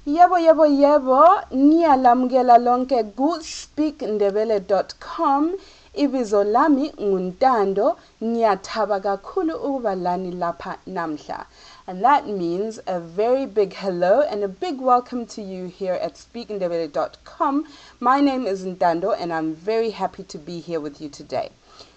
Yebo, yebo, yebo, niyalamukela lonke ku-speakndebele.com. Ibizo lami nguntando, ngiyathaba kakhulu ukuba lani lapha namhla. And that means a very big hello and a big welcome to you here at speakndebele.com. My name is Ntando and I'm very happy to be here with you today.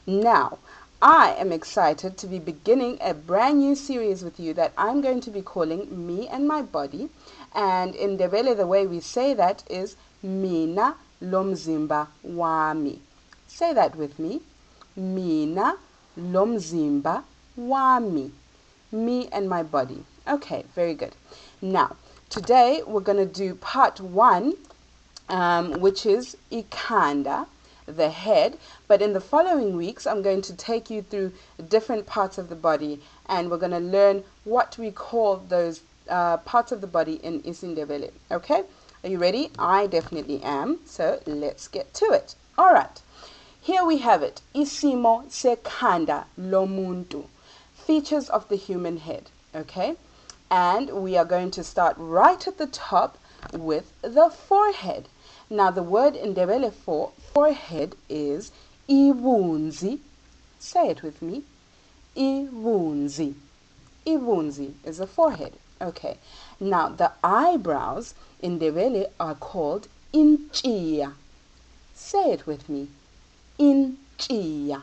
Now, I am excited to be beginning a brand new series with you that I'm going to be calling Me and My Body. And in Ndebele, the way we say that is MINA LOMZIMBA WAMI. Say that with me. MINA LOMZIMBA WAMI. Me and my body. Okay, very good. Now, today we're going to do part 1, which is ikhanda, the head. But in the following weeks, I'm going to take you through different parts of the body, and we're going to learn what we call those parts of the body in isindebele. Okay, are you ready? I definitely am. So let's get to it. All right, here we have it. Isimo sekhanda lomuntu, features of the human head. Okay, and we are going to start right at the top with the forehead. Now the word in Ndebele for forehead is ibunzi. Say it with me. Ibunzi. Ibunzi is the forehead. Okay. Now the eyebrows in Ndebele are called inchiya. Say it with me. Inchiya.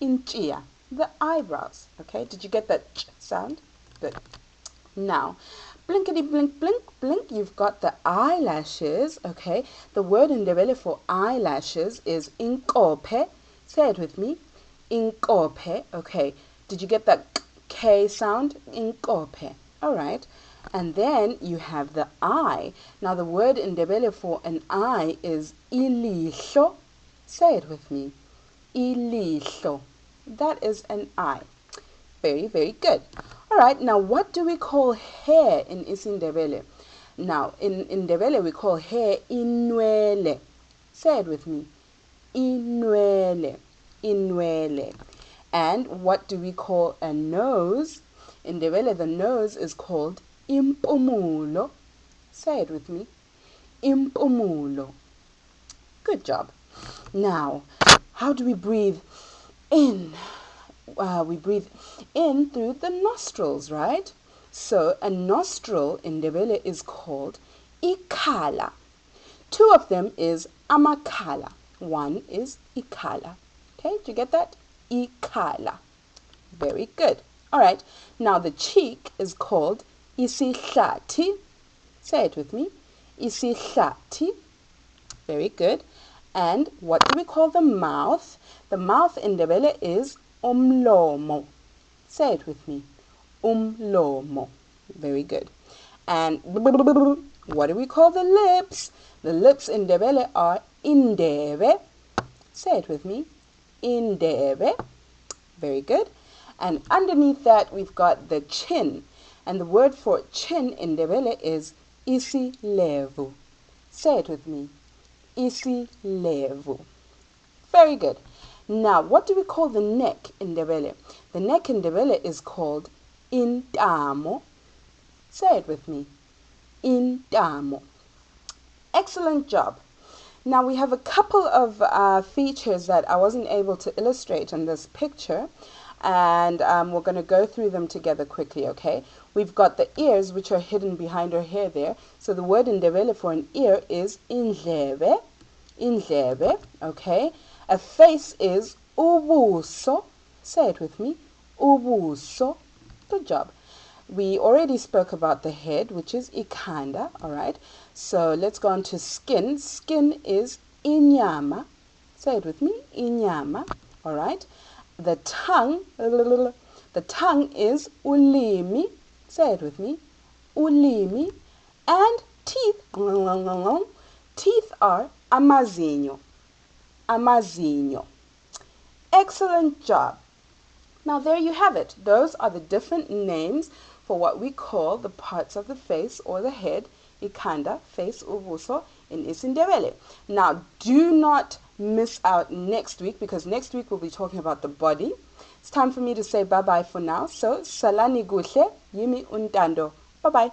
Inchiya. The eyebrows. Okay. Did you get that ch sound? Good. Now, blinkety blink blink blink, you've got the eyelashes. Okay, the word in Ndebele for eyelashes is inkope. Say it with me. Inkope. Okay, did you get that K sound? Inkope. All right, and then you have the eye. Now the word in Ndebele for an eye is ilihlo. Say it with me. Ilihlo. That is an eye. Very, very good. All right, now what do we call hair in isindebele? Now, in Ndebele we call hair inwele. Say it with me. Inwele. Inwele. And what do we call a nose? In Ndebele, the nose is called impumulo. Say it with me. Impumulo. Good job. Now, how do we breathe in? We breathe in through the nostrils, right? So a nostril in Ndebele is called ikhala. 2 of them is amakhala. 1 is ikhala. Okay, did you get that? Ikhala. Very good. All right, now the cheek is called isihlati. Say it with me. Isihlati. Very good. And what do we call the mouth? The mouth in Ndebele is umlomo. Say it with me. Umlomo. Very good. And what do we call the lips? The lips in Ndebele are indebe. Say it with me. Indebe. Very good. And underneath that we've got the chin. And the word for chin in Ndebele is isilevu. Say it with me. Isilevu. Very good. Now, what do we call the neck in Ndebele? The neck in Ndebele is called intamo. Say it with me. Intamo. Excellent job. Now, we have a couple of features that I wasn't able to illustrate in this picture. And we're going to go through them together quickly, okay? We've got the ears, which are hidden behind her hair there. So the word in Ndebele for an ear is indlebe. Indlebe, okay? A face is ubuso. Say it with me. Ubuso. Good job. We already spoke about the head, which is ikhanda, all right? So let's go on to skin. Skin is inyama. Say it with me. Inyama, all right? The tongue is ulimi. Say it with me. Ulimi. And teeth. Teeth are amazinyo. Amazinho. Excellent job. Now there you have it. Those are the different names for what we call the parts of the face or the head, ikhanda, face, ubuso, in isindebele. Now do not miss out next week, because next week we'll be talking about the body. It's time for me to say bye-bye for now. So, salani guhle, yimi untando. Bye-bye.